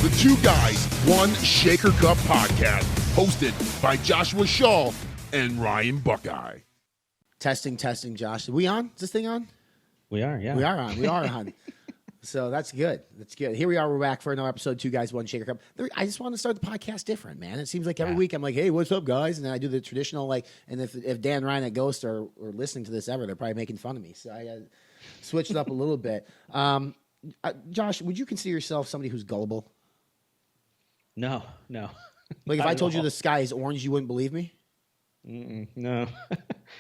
The Two Guys, One Shaker Cup podcast, hosted by Joshua Shaw and Ryan Buckeye. Testing, Josh. Are we on? Is this thing on? We are, yeah. We are on. So that's good. Here we are. We're back for another episode, Two Guys, One Shaker Cup. I just want to start the podcast different, man. It seems like every week I'm like, hey, what's up, guys? And then I do the traditional, and if Dan Ryan at Ghost are listening to this ever, they're probably making fun of me. So I switched it up a little bit. Josh, would you consider yourself somebody who's gullible? No. Like if I told you the sky is orange, you wouldn't believe me? No.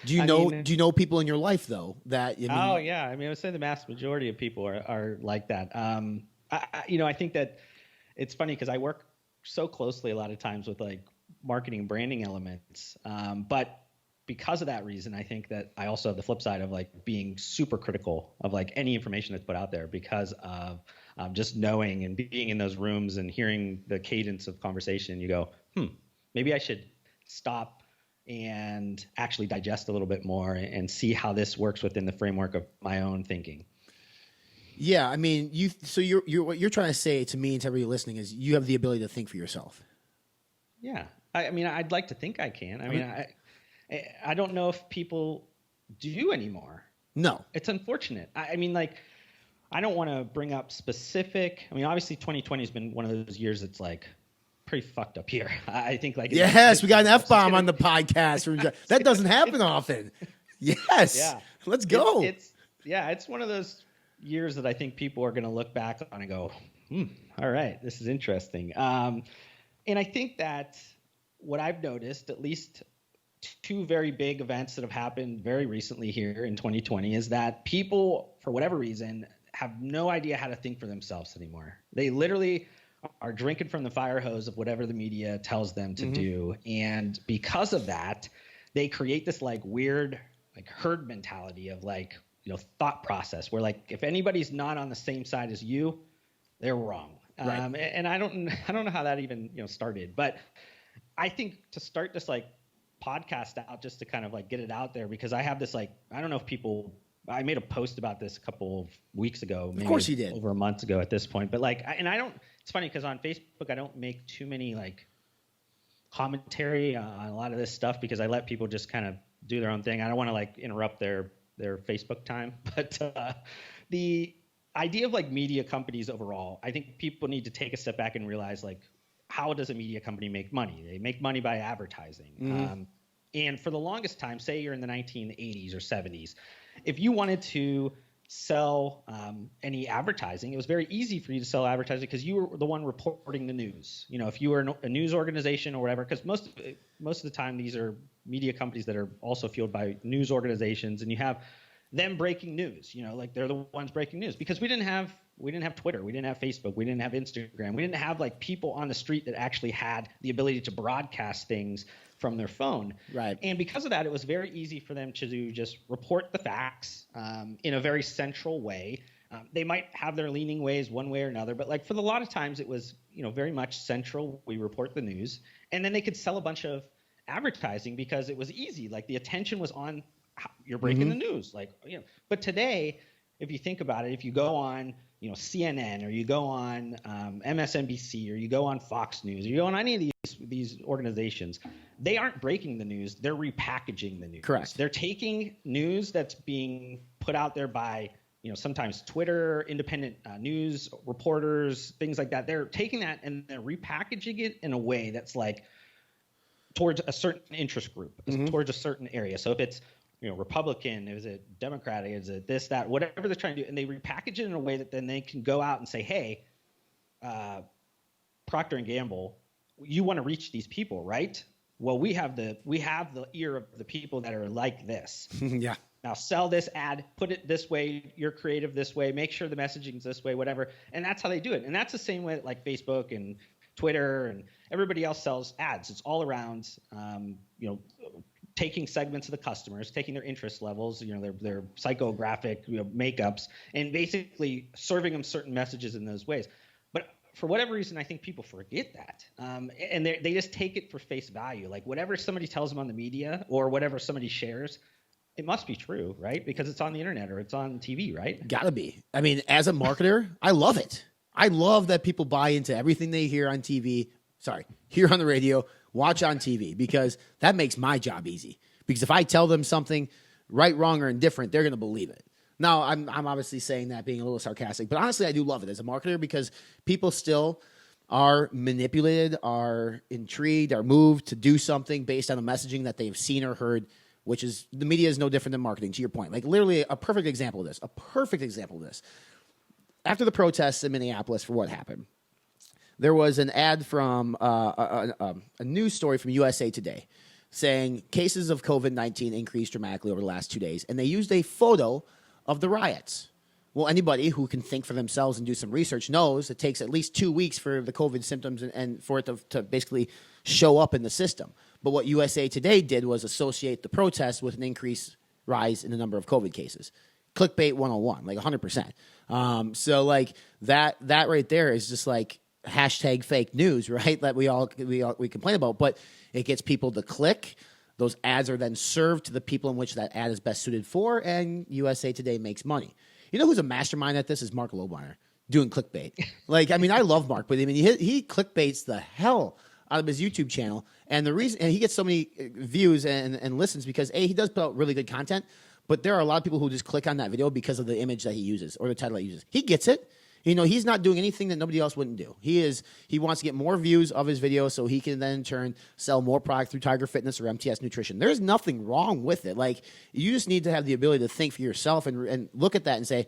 Do you know people in your life though that? Oh yeah, I would say the vast majority of people are like that. I think that it's funny because I work so closely a lot of times with marketing and branding elements, but because of that reason, I think that I also have the flip side of being super critical of any information that's put out there because of just knowing and being in those rooms and hearing the cadence of conversation. You go, maybe I should stop and actually digest a little bit more and see how this works within the framework of my own thinking. Yeah, what you're trying to say to me and to everybody listening is you have the ability to think for yourself. Yeah, I'd like to think I can. I don't know if people do anymore. No, it's unfortunate. I don't want to bring up specific. Obviously 2020 has been one of those years that's pretty fucked up here. I think yes, we got an F-bomb on the podcast. That doesn't happen often. Yes. Yeah. Let's go. It's one of those years that I think people are going to look back on and go, all right, this is interesting. And I think that what I've noticed, at least two very big events that have happened very recently here in 2020, is that people, for whatever reason, have no idea how to think for themselves anymore. They literally are drinking from the fire hose of whatever the media tells them to do. And because of that, they create this weird herd mentality of thought process where if anybody's not on the same side as you, they're wrong. Right. And I don't know how that even started, but I think to start this podcast out just to kind of get it out there, because I have this I don't know if people, I made a post about this a couple of weeks ago, maybe of course you did, over a month ago at this point, but it's funny because on Facebook I don't make too many commentary on a lot of this stuff because I let people just kind of do their own thing. I don't want to interrupt their Facebook time, but the idea of media companies overall, I think people need to take a step back and realize how does a media company make money? They make money by advertising. And for the longest time, say you're in the 1980s or 70s, if you wanted to sell any advertising, it was very easy for you to sell advertising because you were the one reporting the news. If you were a news organization or whatever, because most of the time these are media companies that are also fueled by news organizations, and you have them breaking news. They're the ones breaking news because we didn't have Twitter, we didn't have Facebook, we didn't have Instagram, we didn't have people on the street that actually had the ability to broadcast things from their phone. Right. And because of that, it was very easy for them to just report the facts in a very central way. They might have their leaning ways one way or another, but for a lot of times it was very much central. We report the news, and then they could sell a bunch of advertising because it was easy. The attention was on you're breaking the news. But today, if you think about it, if you go on CNN or you go on MSNBC or you go on Fox News or you go on any of these organizations, they aren't breaking the news, they're repackaging the news. Correct. They're taking news that's being put out there by sometimes Twitter, independent news reporters, things like that. They're taking that and they're repackaging it in a way that's towards a certain interest group, towards a certain area. So if it's Republican, is it Democratic, is it this, that, whatever they're trying to do, and they repackage it in a way that then they can go out and say, hey, Procter & Gamble, you want to reach these people, right? Well, we have the ear of the people that are like this. Yeah. Now sell this ad, put it this way, you're creative this way, make sure the messaging's this way, whatever. And that's how they do it. And that's the same way that Facebook and Twitter and everybody else sells ads. It's all around, taking segments of the customers, taking their interest levels, their psychographic makeups, and basically serving them certain messages in those ways. But for whatever reason, I think people forget that, and they just take it for face value. Whatever somebody tells them on the media or whatever somebody shares, it must be true, right? Because it's on the internet or it's on TV, right? Gotta be. As a marketer, I love it. I love that people buy into everything they hear on TV. Sorry, hear on the radio, watch on TV, because that makes my job easy. Because if I tell them something right, wrong, or indifferent, they're going to believe it. Now, I'm obviously saying that being a little sarcastic, but honestly, I do love it as a marketer, because people still are manipulated, are intrigued, are moved to do something based on the messaging that they've seen or heard, which is, the media is no different than marketing, to your point. Like, literally a perfect example of this. After the protests in Minneapolis for what happened, there was an ad from a news story from USA Today saying cases of COVID-19 increased dramatically over the last 2 days, and they used a photo of the riots. Well, anybody who can think for themselves and do some research knows it takes at least 2 weeks for the COVID symptoms and for it to basically show up in the system. But what USA Today did was associate the protests with an increased rise in the number of COVID cases. Clickbait 101, like 100%. So like that right there is just like hashtag fake news, right? That we complain about, but it gets people to click. Those ads are then served to the people in which that ad is best suited for, and USA Today makes money. You know who's a mastermind at this is Mark Lobeiner doing clickbait. Like, I mean, I love Mark, but I mean, he clickbaits the hell out of his YouTube channel, and the reason, and he gets so many views and listens because he does put out really good content, but there are a lot of people who just click on that video because of the image that he uses or the title he uses. He gets it. You know, he's not doing anything that nobody else wouldn't do. He wants to get more views of his video so he can then in turn sell more product through Tiger Fitness or MTS Nutrition. There's nothing wrong with it. Like, you just need to have the ability to think for yourself and look at that and say,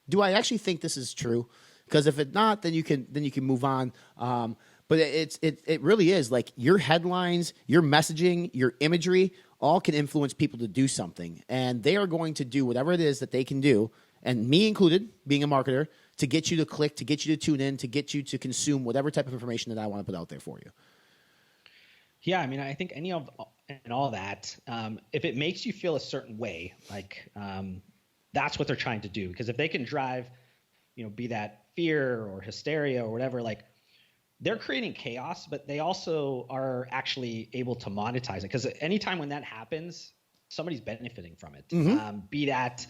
do I actually think this is true? Because if it's not, then you can move on. But it really is like your headlines, your messaging, your imagery, all can influence people to do something, and they are going to do whatever it is that they can do, and me included, being a marketer, to get you to click, to get you to tune in, to get you to consume whatever type of information that I want to put out there for you. Yeah, I mean, I think any of and all that, if it makes you feel a certain way, like that's what they're trying to do. Because if they can drive, be that fear or hysteria or whatever, like they're creating chaos, but they also are actually able to monetize it. Because anytime when that happens, somebody's benefiting from it. Mm-hmm. Be that,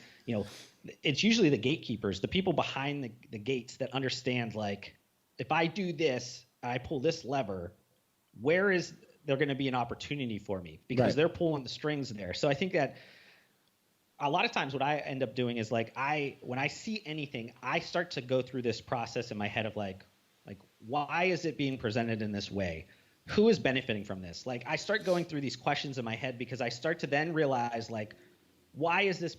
it's usually the gatekeepers, the people behind the gates that understand, like, if I do this, I pull this lever, where is there going to be an opportunity for me? Because they're pulling the strings there. So I think that a lot of times what I end up doing is like, when I see anything, I start to go through this process in my head of like, why is it being presented in this way? Who is benefiting from this? Like, I start going through these questions in my head because I start to then realize, like, why is this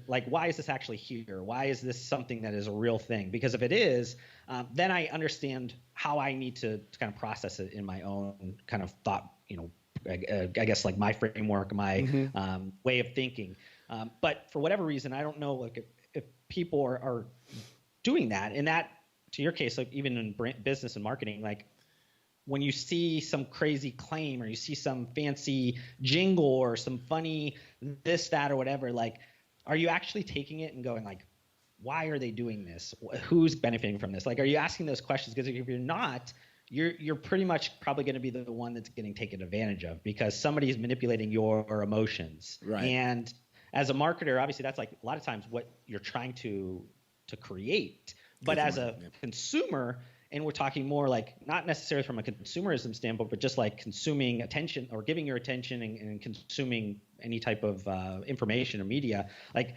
why is this actually here? Why is this something that is a real thing? Because if it is, then I understand how I need to kind of process it in my own kind of thought, I guess like my framework, my way of thinking. But for whatever reason, I don't know, like if people are doing that, and that, to your case, like even in business and marketing, like when you see some crazy claim or you see some fancy jingle or some funny this, that, or whatever, like, are you actually taking it and going like, why are they doing this? Who's benefiting from this? Like, are you asking those questions? Because if you're not, you're pretty much probably going to be the one that's getting taken advantage of because somebody is manipulating your emotions. Right. And as a marketer, obviously that's like a lot of times what you're trying to create. But as a consumer, and we're talking more like not necessarily from a consumerism standpoint, but just like consuming attention or giving your attention and consuming any type of information or media, like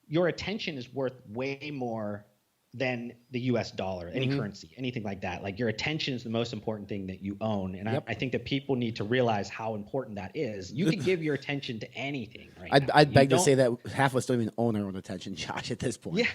your attention is worth way more than the US dollar, any currency, anything like that. Like your attention is the most important thing that you own. And I think that people need to realize how important that is. You can give your attention to anything right now. I'd beg to say that half of us don't even own our own attention, Josh, at this point. Yeah.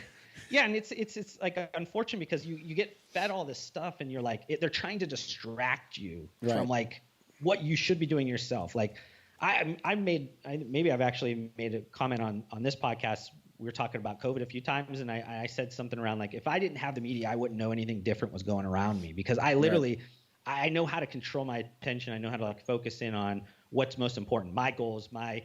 Yeah, and it's like unfortunate because you get fed all this stuff and you're like they're trying to distract you from like what you should be doing yourself. Like maybe I've actually made a comment on this podcast. We were talking about COVID a few times, and I said something around like if I didn't have the media, I wouldn't know anything different was going around me because I literally I know how to control my attention. I know how to like focus in on what's most important, my goals, my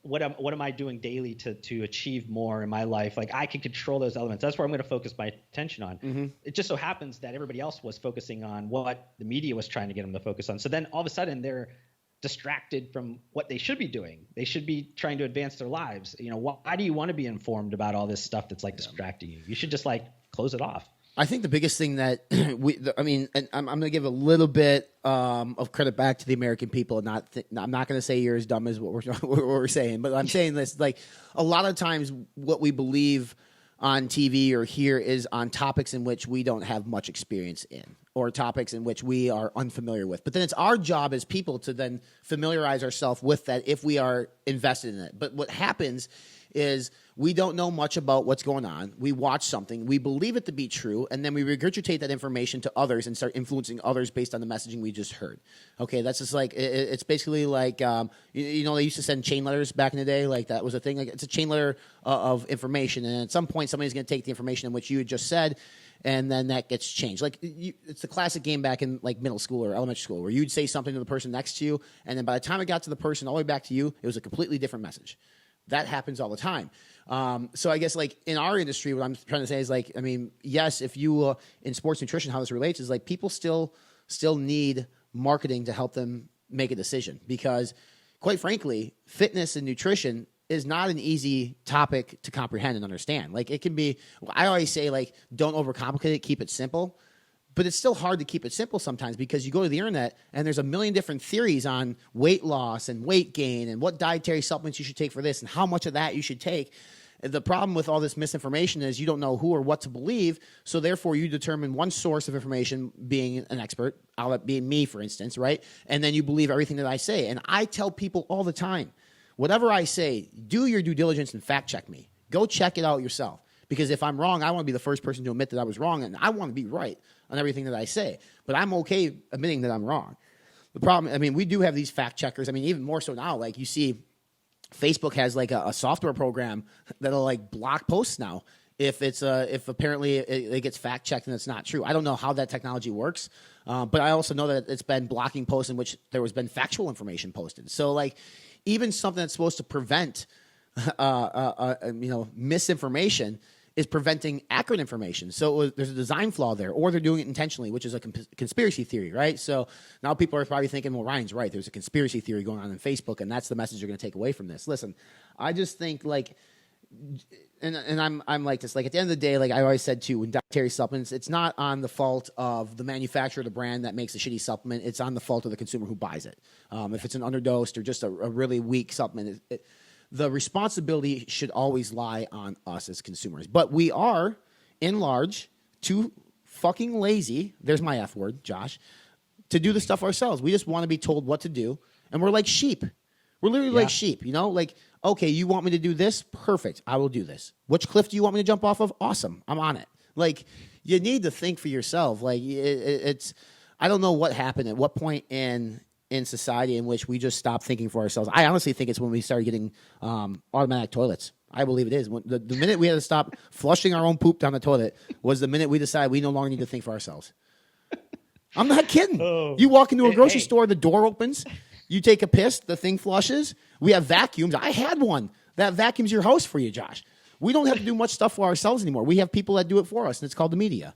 what am I doing daily to achieve more in my life? Like I can control those elements. That's where I'm going to focus my attention on. It just so happens that everybody else was focusing on what the media was trying to get them to focus on. So then all of a sudden they're distracted from what they should be doing. They should be trying to advance their lives. Why do you want to be informed about all this stuff that's like distracting you? You should just like close it off. I think the biggest thing that and I'm going to give a little bit of credit back to the American people. I'm not going to say you're as dumb as what we're saying, but I'm saying this, like, a lot of times what we believe on TV or here is on topics in which we don't have much experience in, or topics in which we are unfamiliar with. But then it's our job as people to then familiarize ourselves with that if we are invested in it. But what happens is we don't know much about what's going on. We watch something, we believe it to be true, and then we regurgitate that information to others and start influencing others based on the messaging we just heard. Okay, that's just like, it's basically like, they used to send chain letters back in the day. Like, that was a thing. Like, it's a chain letter of information, and at some point somebody's going to take the information in which you had just said, and then that gets changed. Like, it's the classic game back in like middle school or elementary school where you'd say something to the person next to you, and then by the time it got to the person all the way back to you, it was a completely different message. That happens all the time. So I guess, like, in our industry, what I'm trying to say is, like, I mean, yes, if you in sports nutrition, how this relates is, like, people still need marketing to help them make a decision, because, quite frankly, fitness and nutrition is not an easy topic to comprehend and understand. Like, it can be, I always say, like, don't overcomplicate it, keep it simple. But it's still hard to keep it simple sometimes, because you go to the internet and there's a million different theories on weight loss and weight gain and what dietary supplements you should take for this and how much of that you should take. The problem with all this misinformation is you don't know who or what to believe, so therefore you determine one source of information being an expert, being me, for instance, right? And then you believe everything that I say. And I tell people all the time, whatever I say, do your due diligence and fact check me. Go check it out yourself. Because if I'm wrong, I want to be the first person to admit that I was wrong, and I want to be right on everything that I say. But I'm okay admitting that I'm wrong. The problem, I mean, we do have these fact checkers. I mean, even more so now, like, you see Facebook has like a software program that'll like block posts now if apparently it gets fact checked and it's not true. I don't know how that technology works, but I also know that it's been blocking posts in which there has been factual information posted. So, like, even something that's supposed to prevent misinformation is preventing accurate information. So there's a design flaw there, or they're doing it intentionally, which is a conspiracy theory, right? So now people are probably thinking, well, Ryan's right. There's a conspiracy theory going on in Facebook, and that's the message you're going to take away from this. Listen, I just think, like, and I'm like this, like, at the end of the day, like I always said too, in dietary supplements, it's not on the fault of the manufacturer, the brand that makes a shitty supplement. It's on the fault of the consumer who buys it. If it's an underdosed or just a really weak supplement, the responsibility should always lie on us as consumers. But we are, in large, too fucking lazy, there's my F word, Josh, to do the stuff ourselves. We just want to be told what to do, and we're like sheep. We're literally like sheep, you know? Like, okay, you want me to do this? Perfect, I will do this. Which cliff do you want me to jump off of? Awesome, I'm on it. Like, you need to think for yourself. Like, it's, I don't know what happened at what point in society in which we just stop thinking for ourselves. I honestly think it's when we started getting automatic toilets. I believe it is. When the minute we had to stop flushing our own poop down the toilet was the minute we decided we no longer need to think for ourselves. I'm not kidding. You walk into a grocery store, the door opens, you take a piss, the thing flushes. We have vacuums. I had one. That vacuums your house for you, Josh. We don't have to do much stuff for ourselves anymore. We have people that do it for us, and it's called the media.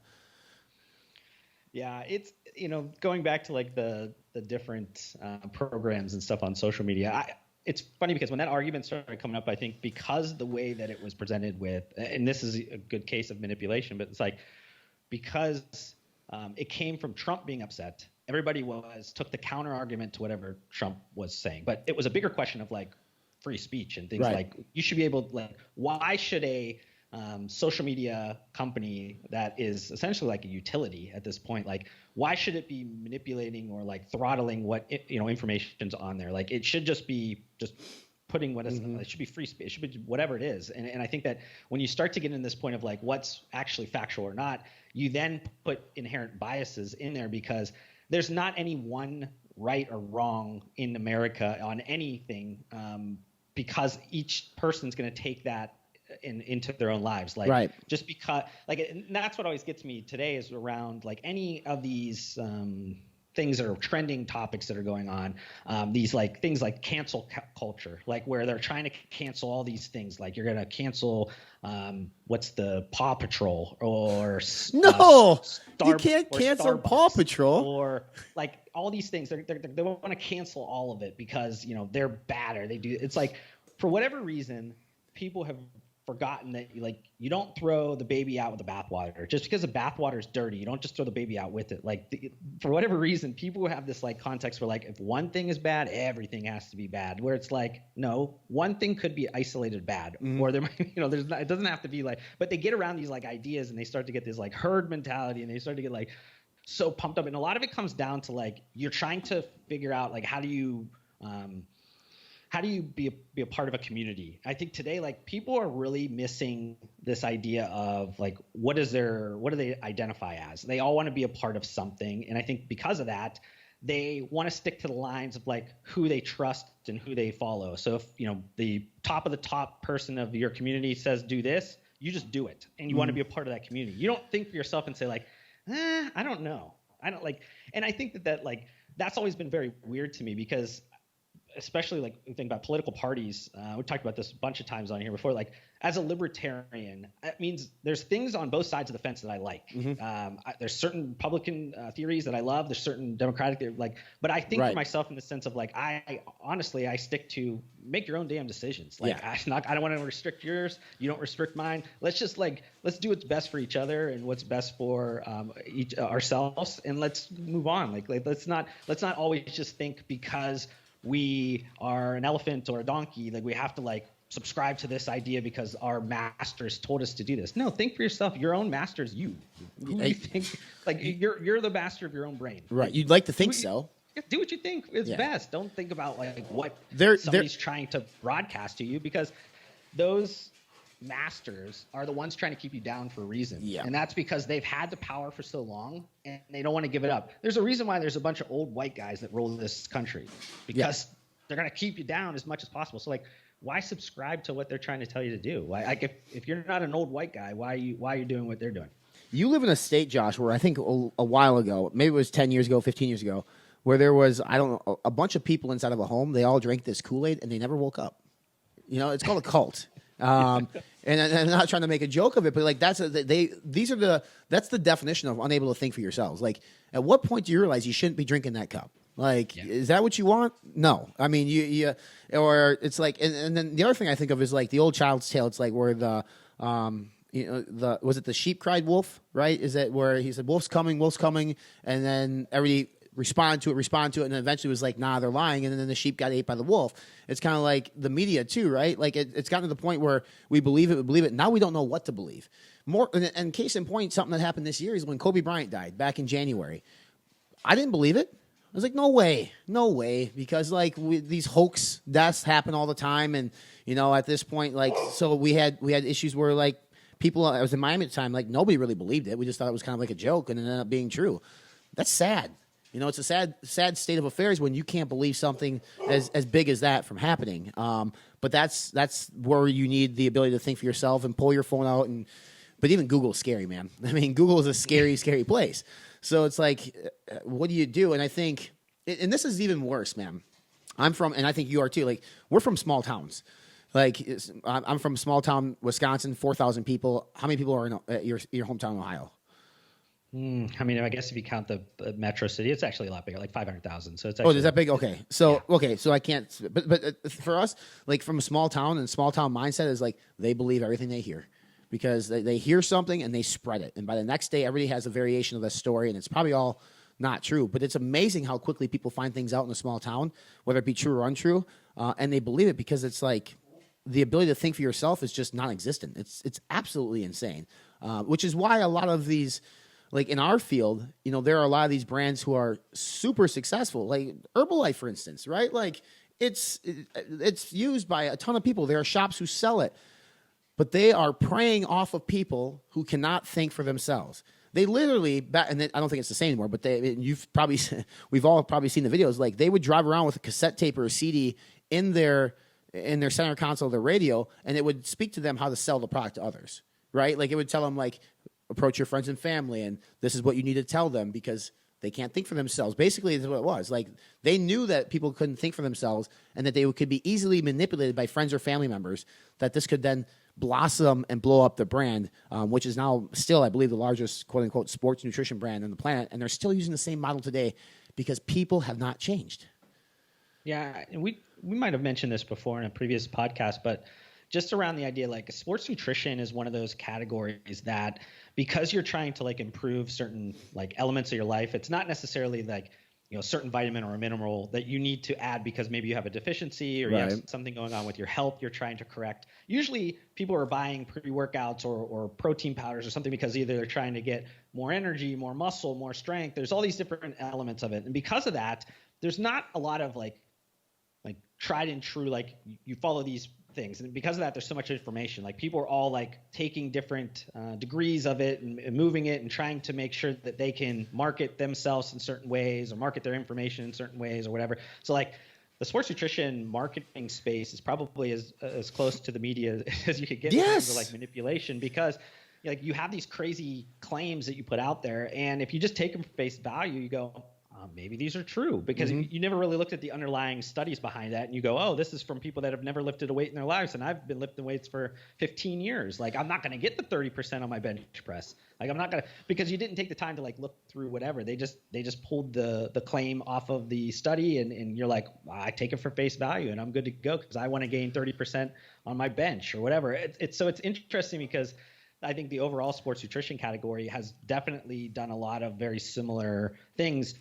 Yeah, it's, going back to like the different programs and stuff on social media. It's funny because when that argument started coming up, I think because the way that it was presented with, and this is a good case of manipulation, but it's like, because it came from Trump being upset, everybody took the counter argument to whatever Trump was saying. But it was a bigger question of like free speech and things like, you should be able to, like, why should a social media company that is essentially like a utility at this point, like, why should it be manipulating or like throttling what information's on there? Like, it should just be putting what is, it should be free speech, it should be whatever it is. And I think that when you start to get in this point of like what's actually factual or not, you then put inherent biases in there, because there's not any one right or wrong in America on anything, because each person's going to take that into their own lives, like just because, like, and that's what always gets me today is around like any of these things that are trending topics that are going on, these like things like cancel culture, like where they're trying to cancel all these things, like you're gonna cancel what's the Paw Patrol or you can't cancel Paw Patrol or like all these things. They want to cancel all of it because they're bad or they do. It's like, for whatever reason, people have forgotten that you don't throw the baby out with the bathwater. Just because the bathwater is dirty, you don't just throw the baby out with it. For whatever reason, people have this context where if one thing is bad, everything has to be bad. Where it's no, one thing could be isolated bad, or there might it doesn't have to be but they get around these ideas and they start to get this herd mentality, and they start to get so pumped up, and a lot of it comes down to you're trying to figure out how do you be a part of a community? I think today, people are really missing this idea of what do they identify as? They all want to be a part of something. And I think because of that, they want to stick to the lines of who they trust and who they follow. So if, the top of the top person of your community says, do this, you just do it. And you want to be a part of that community. You don't think for yourself and say I don't know. I don't and I think that that's always been very weird to me, because especially you think about political parties. We talked about this a bunch of times on here before. As a libertarian, that means there's things on both sides of the fence that I like. Mm-hmm. There's certain Republican theories that I love. There's certain Democratic but I think for myself in the sense of I honestly stick to make your own damn decisions. I don't want to restrict yours. You don't restrict mine. Let's just let's do what's best for each other and what's best for ourselves, and let's move on. Let's not always just think because we are an elephant or a donkey, we have to subscribe to this idea because our masters told us to do this. No, think for yourself. Your own master is you. Who do you think you're the master of your own brain. Right. You'd like to think so. Do what you think is best. Don't think about what somebody's trying to broadcast to you, because those masters are the ones trying to keep you down for a reason. Yeah. And that's because they've had the power for so long and they don't want to give it up. There's a reason why there's a bunch of old white guys that rule this country, because they're going to keep you down as much as possible. So why subscribe to what they're trying to tell you to do? Why, if you're not an old white guy, why are you doing what they're doing? You live in a state, Josh, where I think a while ago, maybe it was 10 years ago, 15 years ago, where there was, I don't know, a bunch of people inside of a home. They all drank this Kool-Aid and they never woke up. It's called a cult. And I'm not trying to make a joke of it, but that's the definition of unable to think for yourselves. At what point do you realize you shouldn't be drinking that cup? Is that what you want? No. I mean, or it's and then the other thing I think of is the old child's tale. It's where the was it the sheep cried wolf, right? Is that where he said, wolf's coming, and then everybody respond to it, and then eventually was nah, they're lying, and then the sheep got ate by the wolf. It's kind of like the media too, right? It's gotten to the point where we believe it, now we don't know what to believe. More, and case in point, something that happened this year is when Kobe Bryant died back in January. I didn't believe it. I was no way, because these hoax deaths happen all the time, and at this point, so we had issues where people. I was in Miami at the time, nobody really believed it. We just thought it was kind of a joke, and it ended up being true. That's sad. It's a sad state of affairs when you can't believe something as big as that from happening. But that's where you need the ability to think for yourself and pull your phone out. But even Google's scary, man. I mean, Google is a scary, scary place. So it's what do you do? And I think, and this is even worse, man. I'm from, and I think you are too. We're from small towns. I'm from small town Wisconsin, 4,000 people. How many people are in your hometown in Ohio? I mean, I guess if you count the metro city, it's actually a lot bigger, 500,000. So it's actually, is that big? Okay, so so I can't. But for us, from a small town, and small town mindset is they believe everything they hear, because they hear something and they spread it, and by the next day, everybody has a variation of that story, and it's probably all not true. But it's amazing how quickly people find things out in a small town, whether it be true or untrue, and they believe it because it's the ability to think for yourself is just non-existent. It's absolutely insane, which is why a lot of these. In our field, there are a lot of these brands who are super successful, Herbalife, for instance, right? It's used by a ton of people. There are shops who sell it, but they are preying off of people who cannot think for themselves. They literally, and I don't think it's the same anymore, but we've all probably seen the videos. They would drive around with a cassette tape or a CD in their center console of their radio, and it would speak to them how to sell the product to others, right? It would tell them approach your friends and family, and this is what you need to tell them because they can't think for themselves. Basically, that's what it was. They knew that people couldn't think for themselves and that they could be easily manipulated by friends or family members, that this could then blossom and blow up the brand, which is now still, I believe, the largest quote-unquote sports nutrition brand on the planet, and they're still using the same model today because people have not changed. Yeah, and we might have mentioned this before in a previous podcast, but just around the idea, like sports nutrition is one of those categories that because you're trying to like improve certain like elements of your life, it's not necessarily like, a certain vitamin or a mineral that you need to add because maybe you have a deficiency or you have something going on with your health you're trying to correct. Usually people are buying pre-workouts or protein powders or something because either they're trying to get more energy, more muscle, more strength. There's all these different elements of it. And because of that, there's not a lot of like tried and true, like you follow these things. And because of that, there's so much information. Like people are all like taking different degrees of it and moving it and trying to make sure that they can market themselves in certain ways or market their information in certain ways or whatever. So like the sports nutrition marketing space is probably as close to the media as you could get in terms of like manipulation, because like you have these crazy claims that you put out there. And if you just take them for face value, you go, maybe these are true, because you never really looked at the underlying studies behind that. And you go, oh, this is from people that have never lifted a weight in their lives. And I've been lifting weights for 15 years. Like, I'm not going to get the 30% on my bench press. Like, I'm not going to, because you didn't take the time to like look through whatever. They just pulled the claim off of the study. And you're like, well, I take it for face value and I'm good to go because I want to gain 30% on my bench or whatever. So it's interesting because I think the overall sports nutrition category has definitely done a lot of very similar things.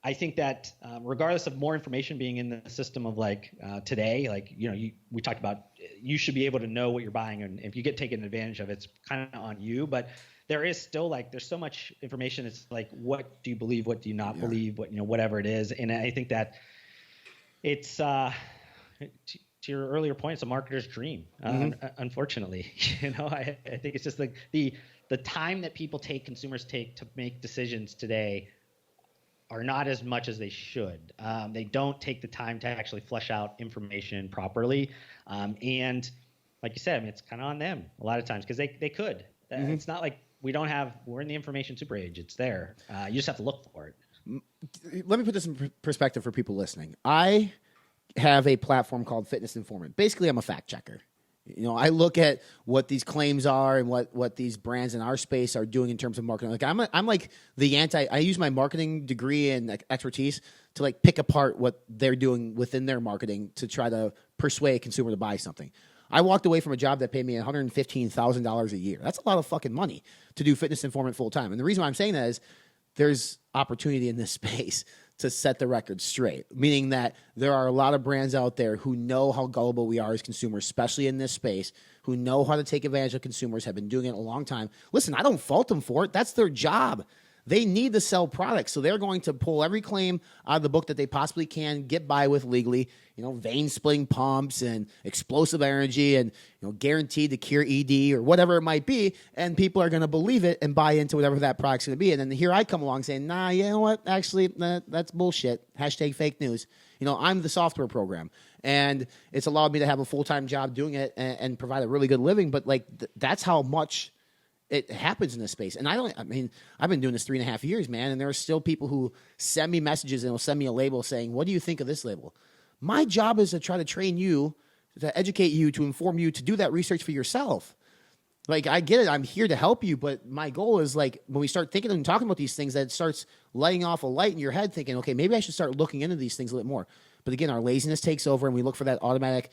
I think that regardless of more information being in the system of like today, like, we talked about, you should be able to know what you're buying. And if you get taken advantage of, it's kind of on you. But there is still like, there's so much information. It's like, what do you believe? What do you not believe? What, whatever it is. And I think that it's, to your earlier point, it's a marketer's dream. Unfortunately, I think it's just like the time that consumers take to make decisions today are not as much as they should. They don't take the time to actually flesh out information properly. And like you said, I mean, it's kind of on them a lot of times because they could. It's not like we're in the information super age. It's there. You just have to look for it. Let me put this in perspective for people listening. I have a platform called Fitness Informant. Basically, I'm a fact checker. I look at what these claims are and what these brands in our space are doing in terms of marketing. Like I'm like I use my marketing degree and expertise to like pick apart what they're doing within their marketing to try to persuade a consumer to buy something. I walked away from a job that paid me $115,000 a year. That's a lot of fucking money to do Fitness Informant full time. And the reason why I'm saying that is there's opportunity in this space to set the record straight, meaning that there are a lot of brands out there who know how gullible we are as consumers, especially in this space, who know how to take advantage of consumers, have been doing it a long time. Listen, I don't fault them for it. That's their job. They need to sell products, so they're going to pull every claim out of the book that they possibly can get by with legally, vein splitting pumps and explosive energy and, guaranteed to cure ED or whatever it might be, and people are going to believe it and buy into whatever that product's going to be. And then here I come along saying, nah, you know what? Actually, that's bullshit. #fake news. I'm the software program, and it's allowed me to have a full-time job doing it and provide a really good living, but like that's how much it happens in this space. And I've been doing this 3.5 years, man. And there are still people who send me messages and will send me a label saying, what do you think of this label? My job is to try to train you, to educate you, to inform you, to do that research for yourself. Like, I get it. I'm here to help you. But my goal is like, when we start thinking and talking about these things, that it starts lighting off a light in your head thinking, okay, maybe I should start looking into these things a little more. But again, our laziness takes over and we look for that automatic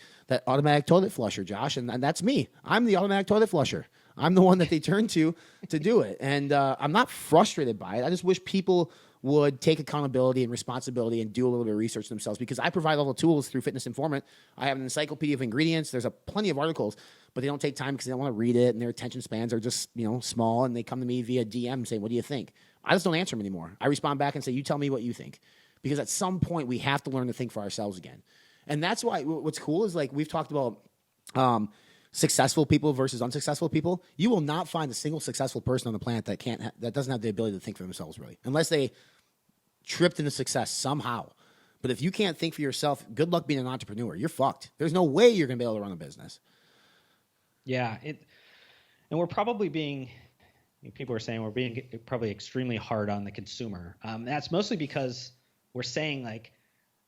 toilet flusher, Josh. And that's me. I'm the automatic toilet flusher. I'm the one that they turn to do it. And I'm not frustrated by it. I just wish people would take accountability and responsibility and do a little bit of research themselves, because I provide all the tools through Fitness Informant. I have an encyclopedia of ingredients. There's plenty of articles, but they don't take time because they don't want to read it, and their attention spans are just small, and they come to me via DM saying, what do you think? I just don't answer them anymore. I respond back and say, you tell me what you think, because at some point we have to learn to think for ourselves again. And that's why what's cool is, like, we've talked about successful people versus unsuccessful people. You will not find a single successful person on the planet that doesn't have the ability to think for themselves, really, unless they tripped into success somehow. But if you can't think for yourself, good luck being an entrepreneur. You're fucked. There's no way you're going to be able to run a business. Yeah. And we're probably people are saying we're being probably extremely hard on the consumer. That's mostly because we're saying, like,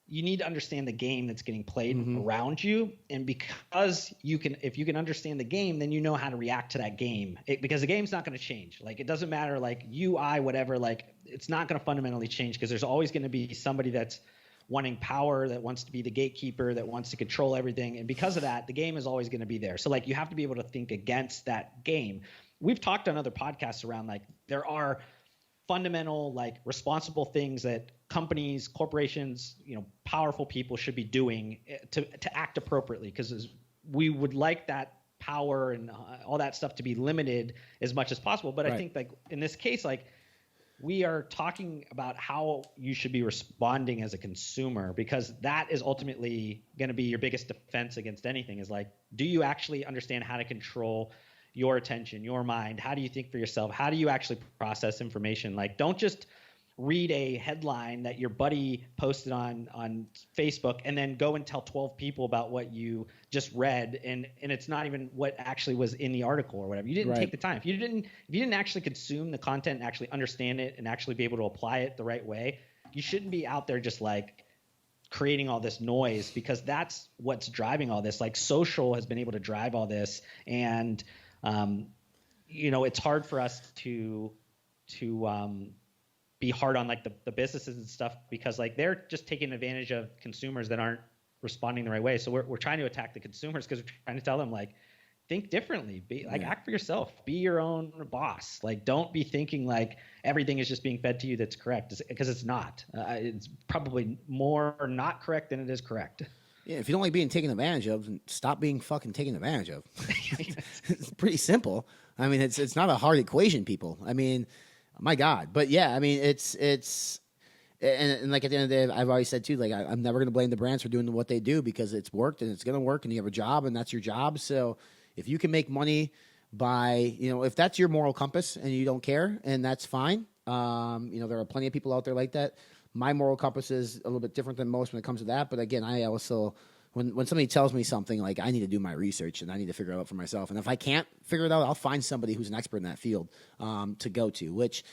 you need to understand the game that's getting played around you. And because if you can understand the game, then you know how to react to that game, because the game's not going to change. Like, it doesn't matter, like, whatever, like, it's not going to fundamentally change, because there's always going to be somebody that's wanting power, that wants to be the gatekeeper, that wants to control everything. And because of that, the game is always going to be there. So like you have to be able to think against that game. We've talked on other podcasts around like there are fundamental, like responsible things that companies, corporations, powerful people should be doing to act appropriately, because we would like that power and all that stuff to be limited as much as possible. But I think like in this case, like we are talking about how you should be responding as a consumer, because that is ultimately going to be your biggest defense against anything, is like, do you actually understand how to control your attention, your mind? How do you think for yourself? How do you actually process information? Like, don't just read a headline that your buddy posted on Facebook and then go and tell 12 people about what you just read, and it's not even what actually was in the article or whatever. You didn't take the time. If you didn't actually consume the content and actually understand it and actually be able to apply it the right way, you shouldn't be out there just like creating all this noise, because that's what's driving all this. Like social has been able to drive all this, and it's hard for us to be hard on like the businesses and stuff, because like they're just taking advantage of consumers that aren't responding the right way. So we're trying to attack the consumers, because we're trying to tell them like, think differently, be like, act for yourself, be your own boss. Like, don't be thinking like everything is just being fed to you that's correct, because it's not. It's probably more not correct than it is correct. Yeah, if you don't like being taken advantage of, then stop being fucking taken advantage of. It's pretty simple. I mean, it's not a hard equation, people. I mean, my God. But yeah, I mean, it's and like at the end of the day, I've always said too, like I'm never going to blame the brands for doing what they do, because it's worked and it's going to work, and you have a job and that's your job. So if you can make money by, if that's your moral compass and you don't care, and that's fine. There are plenty of people out there like that. My moral compass is a little bit different than most when it comes to that. But again, I also, when somebody tells me something, like I need to do my research and I need to figure it out for myself. And if I can't figure it out, I'll find somebody who's an expert in that field to go to, which,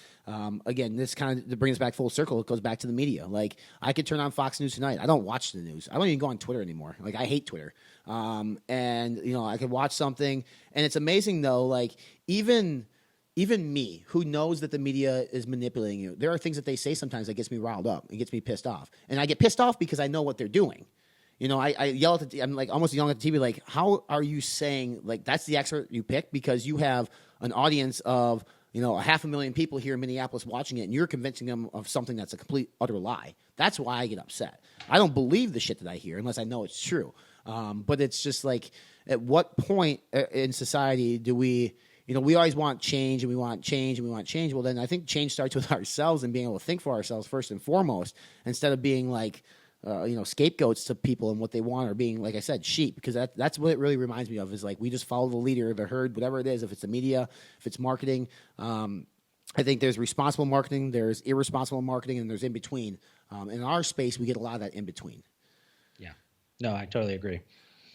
again, this kind of brings us back full circle. It goes back to the media. Like I could turn on Fox News tonight. I don't watch the news. I don't even go on Twitter anymore. Like I hate Twitter. And I could watch something, and it's amazing though, like even me, who knows that the media is manipulating you, there are things that they say sometimes that gets me riled up. It gets me pissed off. And I get pissed off because I know what they're doing. I yell at I'm like almost yelling at the TV, like, how are you saying, like, that's the expert you picked because you have an audience of, 500,000 people here in Minneapolis watching it, and you're convincing them of something that's a complete, utter lie. That's why I get upset. I don't believe the shit that I hear unless I know it's true. But it's just like, at what point in society do we, we always want change, and we want change, and we want change. Well, then I think change starts with ourselves and being able to think for ourselves first and foremost, instead of being like, scapegoats to people and what they want, or being, like I said, sheep, because that's what it really reminds me of, is like we just follow the leader, the herd, whatever it is, if it's the media, if it's marketing. I think there's responsible marketing, there's irresponsible marketing, and there's in between. In our space, we get a lot of that in between. Yeah. No, I totally agree.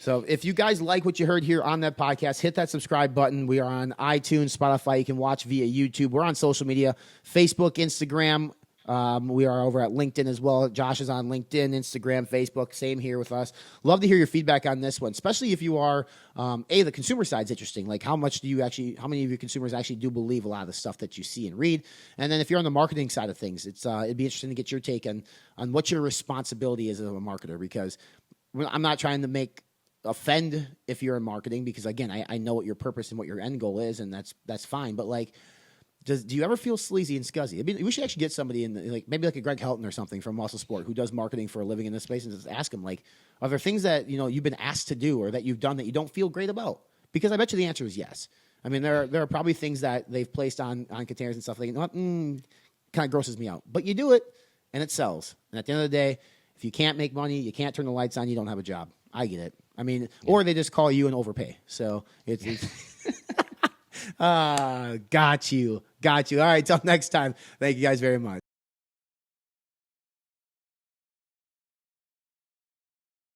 So if you guys like what you heard here on that podcast, hit that subscribe button. We are on iTunes, Spotify. You can watch via YouTube. We're on social media, Facebook, Instagram. We are over at LinkedIn as well. Josh is on LinkedIn, Instagram, Facebook. Same here with us. Love to hear your feedback on this one, especially if you are, the consumer side's interesting. Like how many of your consumers actually do believe a lot of the stuff that you see and read? And then if you're on the marketing side of things, it'd be interesting to get your take on what your responsibility is as a marketer, because I'm not trying to offend if you're in marketing, because again, I know what your purpose and what your end goal is, and that's fine. But like, do you ever feel sleazy and scuzzy? I mean, we should actually get somebody in, maybe like a Greg Helton or something from Muscle Sport, who does marketing for a living in this space, and just ask him, like, are there things that you've been asked to do or that you've done that you don't feel great about? Because I bet you the answer is yes. I mean, there are probably things that they've placed on containers and stuff like, kind of grosses me out. But you do it, and it sells. And at the end of the day, if you can't make money, you can't turn the lights on, you don't have a job. I get it. I mean, or they just call you and overpay. So it's got you. All right, till next time. Thank you guys very much.